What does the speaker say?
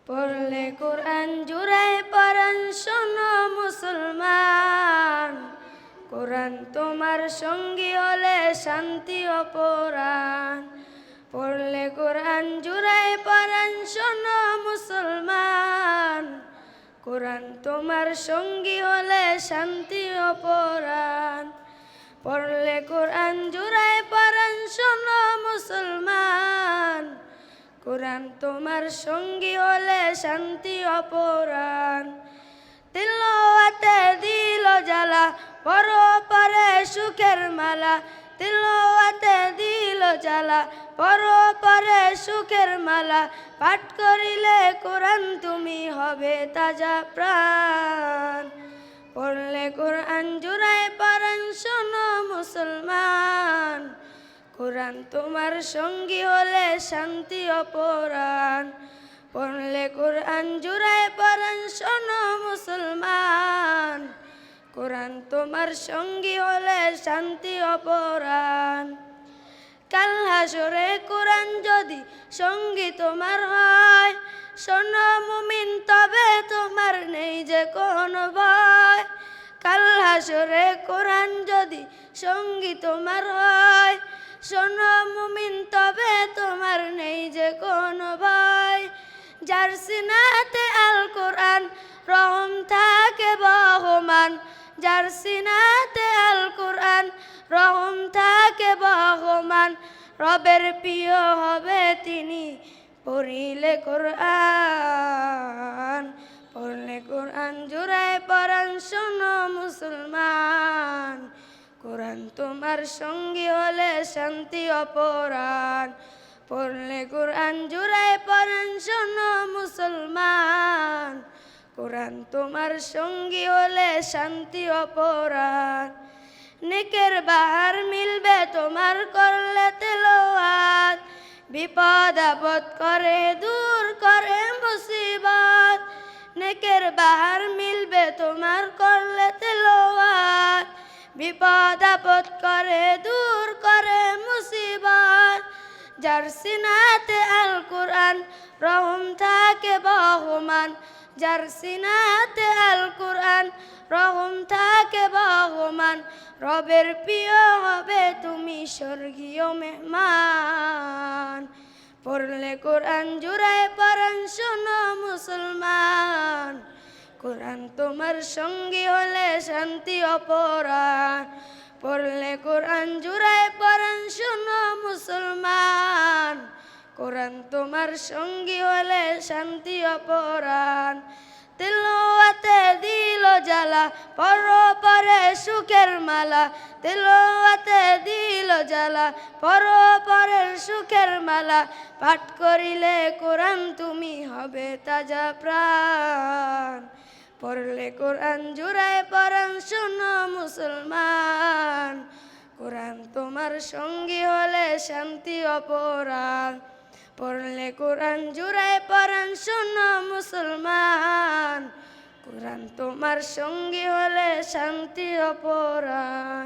পড়লে কোরআন জুড়ায় পরাণ শোনো মুসলমান, কোরআন তোমার সঙ্গী হলে শান্তি অপরাণ। পড়লে কোরআন জুড়ায় পরাণ শোনো মুসলমান, কোরআন তোমার সঙ্গী হলে শান্তি অপরাণ। পড়লে কোরআন জুড়ায় পরাণ শোনো মুসলমান, কোরআন তোমার সঙ্গী হলে শান্তি অপরাণ। তিলাওয়াতে দিল জ্বালা পরপারে সুখের মালা, তিলাওয়াতে দিল জ্বালা পরপারে সুখের মালা। পাঠ করিলে কোরআন তুমি হবে তাজা প্রাণ। পড়লে কোরআন জুড়ায় পরাণ শোনো মুসলমান, কোরআন তোমার সঙ্গী হলে শান্তি অপরাণ। পড়লে কোরআন জুড়ায় পরাণ শোনো মুসলমান, কোরআন তোমার সঙ্গী হলে শান্তি অপরাণ। কাল হাসরে কোরআন যদি সঙ্গী তোমার হয়, শোনো মুমিন তবে তোমার নেই যে কোনো ভয়। কাল হাসরে কোরআন যদি সঙ্গী তোমার হয়, শোনো মুমিন তবে তোমার নেই যে কোনো ভয়। যার সিনাতে আল কোরআন রহম থাকে বহমান, যার সিনাতে আল কোরআন রহম থাকে বহমান। রবের প্রিয় হবে তিনি পড়িলে কোরআন। পড়লে কোরআন জুড়ায় পরাণ শোনো মুসলমান, কোরআন তোমার সঙ্গী হলে শান্তি অপরাণ। পড়লে কোরআন জুড়ায় পরাণ শোনো মুসলমান, কোরআন তোমার সঙ্গী হলে শান্তি অপরাণ। নেকের বাহার মিলবে তোমার করলে তেলাওয়াত, বিপদ আপদ করে দূর করে মুসিবত। নেকের বাহার মিলবে তোমার করলে তেলাওয়াত, বিপদ আপদ করে দূর করে মুসিবত। যার সিনাতে আল কোরআন রহম থাকে বহমান, যার সিনাতে আল কোরআন রহম থাকে বহমান। রবের প্রিয় হবে তুমি স্বর্গীয় মেহমান। পড়লে কোরআন জুড়ায় পরাণ শোনো মুসলমান, কোরআন তোমার সঙ্গী হলে শান্তি অপরাণ। পড়লে কোরআন জুড়ায় পরাণ শোনো মুসলমান, কোরআন তোমার সঙ্গী হলে শান্তি অপরাণ। তিলাওয়াতে দিল জ্বালা পরপারে সুখের মালা, তিলাওয়াতে দিল জ্বালা পরপারে সুখের মালা। পাঠ করিলে কোরআন তুমি হবে তাজা প্রাণ। পড়লে কোরআন জুড়ায় পরাণ শোনো মুসলমান, কোরআন তোমার সঙ্গী হলে শান্তি অপরাণ। পড়লে কোরআন জুড়ায় পরাণ শোনো মুসলমান, কোরআন তোমার সঙ্গী হলে শান্তি অপরাণ।